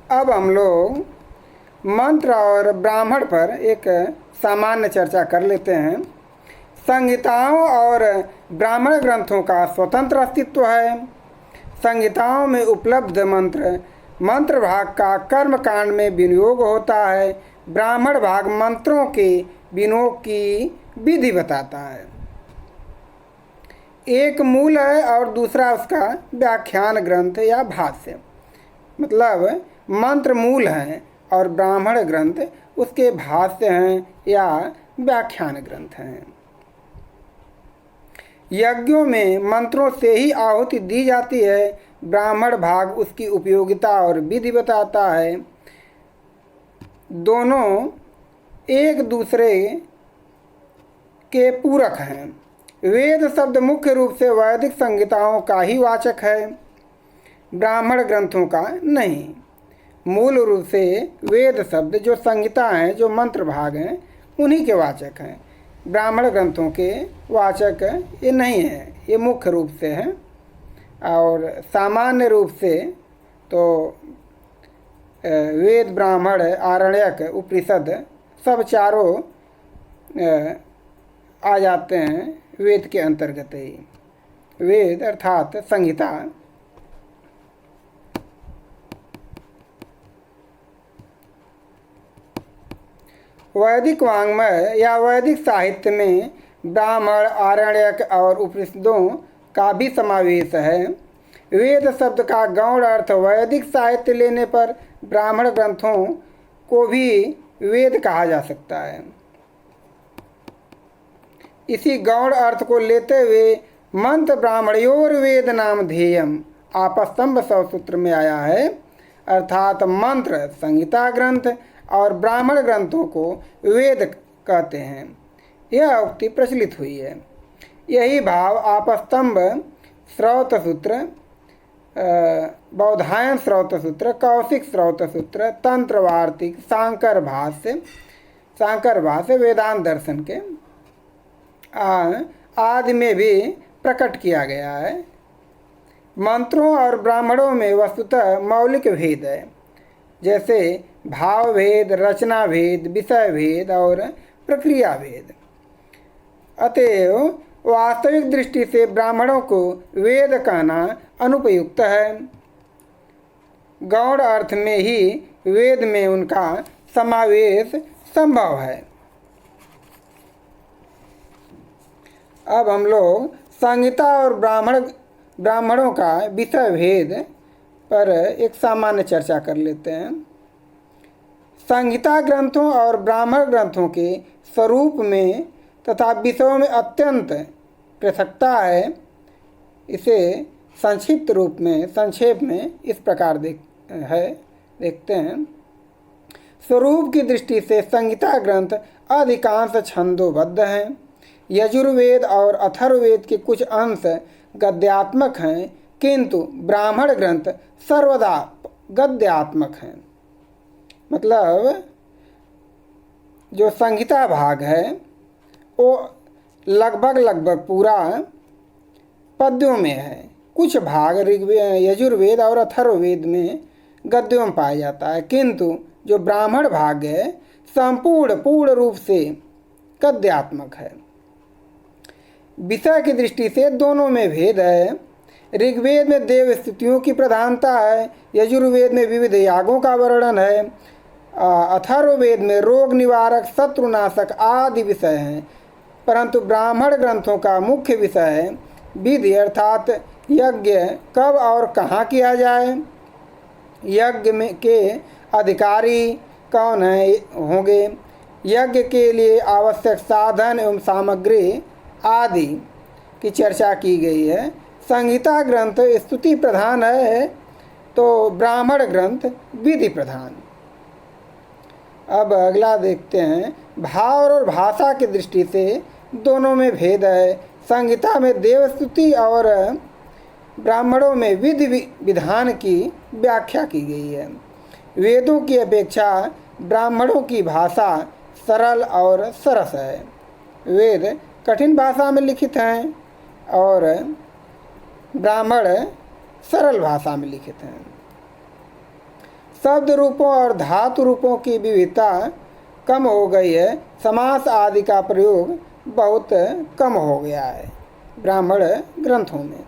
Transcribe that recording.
अब हम लोग मंत्र और ब्राह्मण पर एक सामान्य चर्चा कर लेते हैं। संहिताओं और ब्राह्मण ग्रंथों का स्वतंत्र अस्तित्व है। संहिताओं में उपलब्ध मंत्र भाग का कर्म कांड में विनियोग होता है। ब्राह्मण भाग मंत्रों के विनियोग की विधि बताता है। एक मूल है और दूसरा उसका व्याख्यान ग्रंथ या भाष्य। मतलब मंत्र मूल हैं और ब्राह्मण ग्रंथ उसके भाष्य हैं या व्याख्यान ग्रंथ हैं। यज्ञों में मंत्रों से ही आहुति दी जाती है। ब्राह्मण भाग उसकी उपयोगिता और विधि बताता है। दोनों एक दूसरे के पूरक हैं। वेद शब्द मुख्य रूप से वैदिक संहिताओं का ही वाचक है, ब्राह्मण ग्रंथों का नहीं। मूल रूप से वेद शब्द जो संहिता हैं, जो मंत्र भाग हैं, उन्हीं के वाचक हैं। ब्राह्मण ग्रंथों के वाचक ये नहीं है, ये मुख्य रूप से हैं। और सामान्य रूप से तो वेद, ब्राह्मण, आरण्यक, उपनिषद सब चारों आ जाते हैं वेद के अंतर्गत ही। वेद अर्थात संहिता वैदिक वाङ्मय या वैदिक साहित्य में ब्राह्मण, आरण्यक और उपनिषदों का भी समावेश है। वेद शब्द का गौण अर्थ वैदिक साहित्य लेने पर ब्राह्मण ग्रंथों को भी वेद कहा जा सकता है। इसी गौण अर्थ को लेते हुए मंत्र ब्राह्मणयोर वेद नाम ध्येयम आपस्तंभ सूत्र में आया है। अर्थात मंत्र संहिता ग्रंथ और ब्राह्मण ग्रंथों को वेद कहते हैं। यह उक्ति प्रचलित हुई है। यही भाव आपस्तंभ स्रौत सूत्र, बौधायन स्रौत सूत्र, कौशिक स्रौत सूत्र, तंत्र वार्तिक, सांकर भाष्य वेदांत दर्शन के आदि में भी प्रकट किया गया है। मंत्रों और ब्राह्मणों में वस्तुतः मौलिक भेद है, जैसे भाव भेद, रचना भेद, विषय भेद और प्रक्रिया भेद। अतएव वास्तविक दृष्टि से ब्राह्मणों को वेद कहना अनुपयुक्त है। गौण अर्थ में ही वेद में उनका समावेश संभव है। अब हम लोग संहिता और ब्राह्मणों का विषय भेद पर एक सामान्य चर्चा कर लेते हैं। संहिता ग्रंथों और ब्राह्मण ग्रंथों के स्वरूप में तथा विषयों में अत्यंत पृथकता है। इसे संक्षेप में इस प्रकार देखते हैं। स्वरूप की दृष्टि से संहिता ग्रंथ अधिकांश छंदोबद्ध हैं। यजुर्वेद और अथर्ववेद के कुछ अंश गद्यात्मक हैं, किंतु ब्राह्मण ग्रंथ सर्वदा गद्यात्मक हैं। मतलब जो संहिता भाग है वो लगभग पूरा पद्यों में है। कुछ भाग यजुर्वेद और अथर्ववेद में गद्यों में पाया जाता है, किंतु जो ब्राह्मण भाग है पूर्ण रूप से गद्यात्मक है। विषय की दृष्टि से दोनों में भेद है। ऋग्वेद में देव स्तुतियों की प्रधानता है। यजुर्वेद में विविध यागों का वर्णन है। अथर्ववेद में रोग निवारक, शत्रुनाशक आदि विषय हैं। परंतु ब्राह्मण ग्रंथों का मुख्य विषय है विधि, अर्थात यज्ञ कब और कहाँ किया जाए, यज्ञ में के अधिकारी कौन होंगे, यज्ञ के लिए आवश्यक साधन एवं सामग्री आदि की चर्चा की गई है। संहिता ग्रंथ स्तुति प्रधान है तो ब्राह्मण ग्रंथ विधि प्रधान। अब अगला देखते हैं। भाव और भाषा की दृष्टि से दोनों में भेद है। संहिता में देव स्तुति और ब्राह्मणों में विधि विधान की व्याख्या की गई है। वेदों की अपेक्षा ब्राह्मणों की भाषा सरल और सरस है। वेद कठिन भाषा में लिखित हैं और ब्राह्मण सरल भाषा में लिखित हैं। शब्द रूपों और धातु रूपों की विविधता कम हो गई है। समास आदि का प्रयोग बहुत कम हो गया है ब्राह्मण ग्रंथों में।